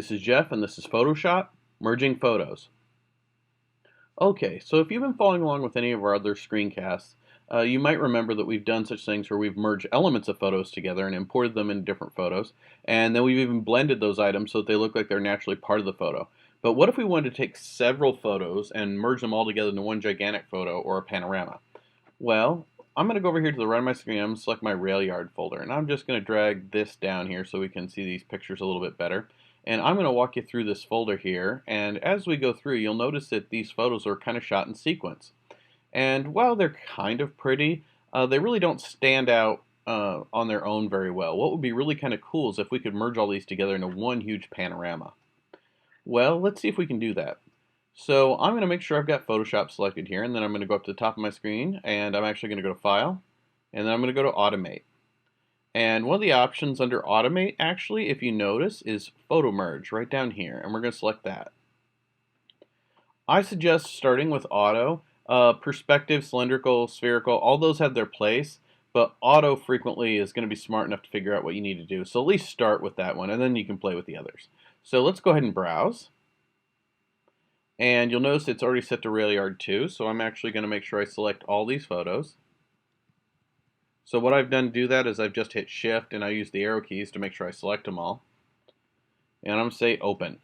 This is Jeff and this is Photoshop, Merging Photos. Okay, so if you've been following along with any of our other screencasts, you might remember that we've done such things where we've merged elements of photos together and imported them in different photos, and then we've even blended those items so that they look like they're naturally part of the photo. But what if we wanted to take several photos and merge them all together into one gigantic photo or a panorama? Well, I'm going to go over here to the right of my screen. I'm going to select my rail yard folder, and I'm just going to drag this down here so we can see these pictures a little bit better. And I'm going to walk you through this folder here, and as we go through, you'll notice that these photos are kind of shot in sequence. And while they're kind of pretty, they really don't stand out on their own very well. What would be really kind of cool is if we could merge all these together into one huge panorama. Well, let's see if we can do that. So I'm going to make sure I've got Photoshop selected here, and then I'm going to go up to the top of my screen, and I'm actually going to go to File, and then I'm going to go to Automate. And one of the options under Automate, actually, if you notice, is Photo Merge right down here, and we're going to select that. I suggest starting with Auto. Perspective, cylindrical, spherical, all those have their place, but Auto frequently is going to be smart enough to figure out what you need to do. So at least start with that one, and then you can play with the others. So let's go ahead and browse. And you'll notice it's already set to rail yard 2, so I'm actually going to make sure I select all these photos. So what I've done to do that is I've just hit Shift and I use the arrow keys to make sure I select them all. And I'm going to say Open.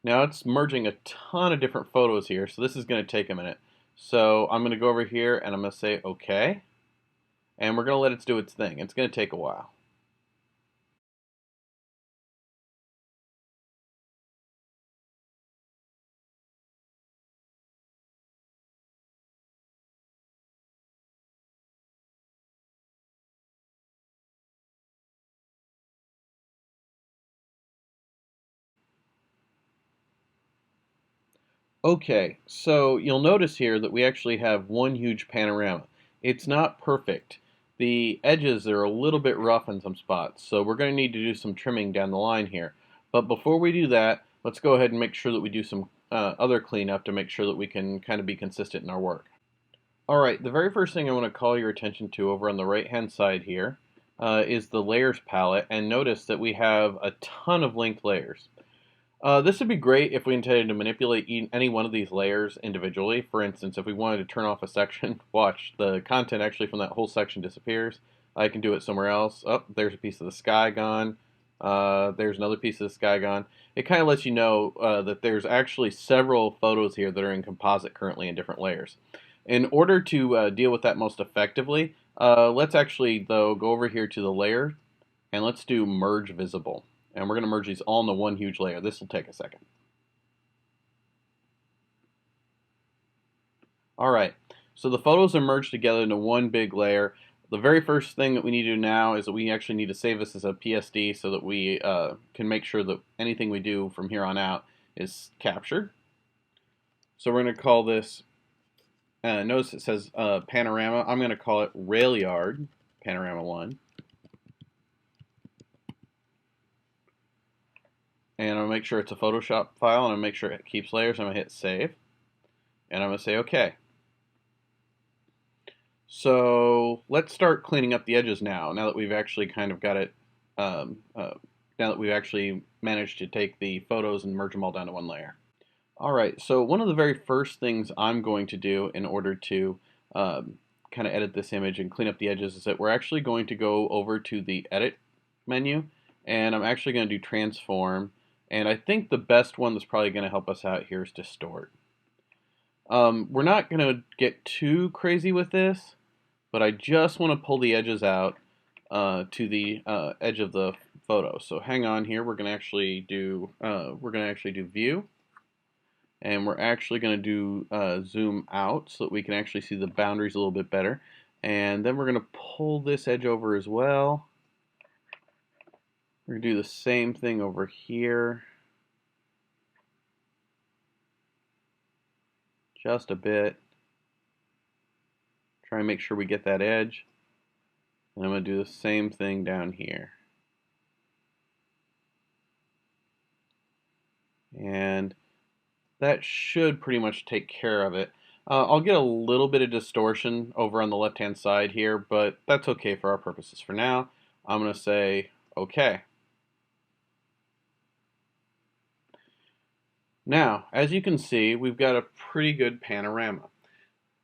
Now it's merging a ton of different photos here, so this is going to take a minute. So I'm going to go over here and I'm going to say OK. And we're going to let it do its thing. It's going to take a while. Okay, so you'll notice here that we actually have one huge panorama. It's not perfect. The edges are a little bit rough in some spots, so we're going to need to do some trimming down the line here. But before we do that, let's go ahead and make sure that we do some other cleanup to make sure that we can kind of be consistent in our work. Alright, the very first thing I want to call your attention to over on the right hand side here is the layers palette, and notice that we have a ton of linked layers. This would be great if we intended to manipulate any one of these layers individually. For instance, if we wanted to turn off a section, watch, the content actually from that whole section disappears. I can do it somewhere else. Oh, there's a piece of the sky gone. There's another piece of the sky gone. It kind of lets you know that there's actually several photos here that are in composite currently in different layers. In order to deal with that most effectively, let's actually, though, go over here to the layer and let's do Merge Visible. And we're going to merge these all into one huge layer. This will take a second. Alright, so the photos are merged together into one big layer. The very first thing that we need to do now is that we actually need to save this as a PSD so that we can make sure that anything we do from here on out is captured. So we're going to call this, notice it says Panorama. I'm going to call it Rail Yard Panorama 1. And I'll make sure it's a Photoshop file, and I'll make sure it keeps layers. I'm going to hit Save, and I'm going to say OK. So let's start cleaning up the edges now that we've actually kind of got it, now that we've actually managed to take the photos and merge them all down to one layer. Alright, so one of the very first things I'm going to do in order to kind of edit this image and clean up the edges is that we're actually going to go over to the Edit menu, and I'm actually going to do Transform. And I think the best one that's probably going to help us out here is Distort. We're not going to get too crazy with this, but I just want to pull the edges out to the edge of the photo. So hang on here. We're going to actually do View, and we're actually going to do Zoom Out so that we can actually see the boundaries a little bit better. And then we're going to pull this edge over as well. We're going to do the same thing over here. Just a bit. Try and make sure we get that edge. And I'm going to do the same thing down here. And that should pretty much take care of it. I'll get a little bit of distortion over on the left hand side here, but that's okay for our purposes for now. I'm going to say OK. Now, as you can see, we've got a pretty good panorama.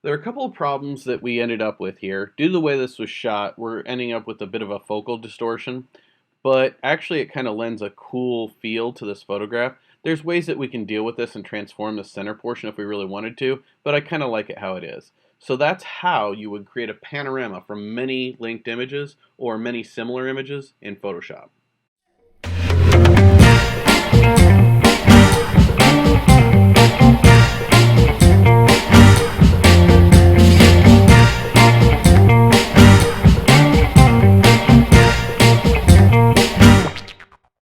There are a couple of problems that we ended up with here. Due to the way this was shot, we're ending up with a bit of a focal distortion, but actually it kind of lends a cool feel to this photograph. There's ways that we can deal with this and transform the center portion if we really wanted to, but I kind of like it how it is. So that's how you would create a panorama from many linked images or many similar images in Photoshop.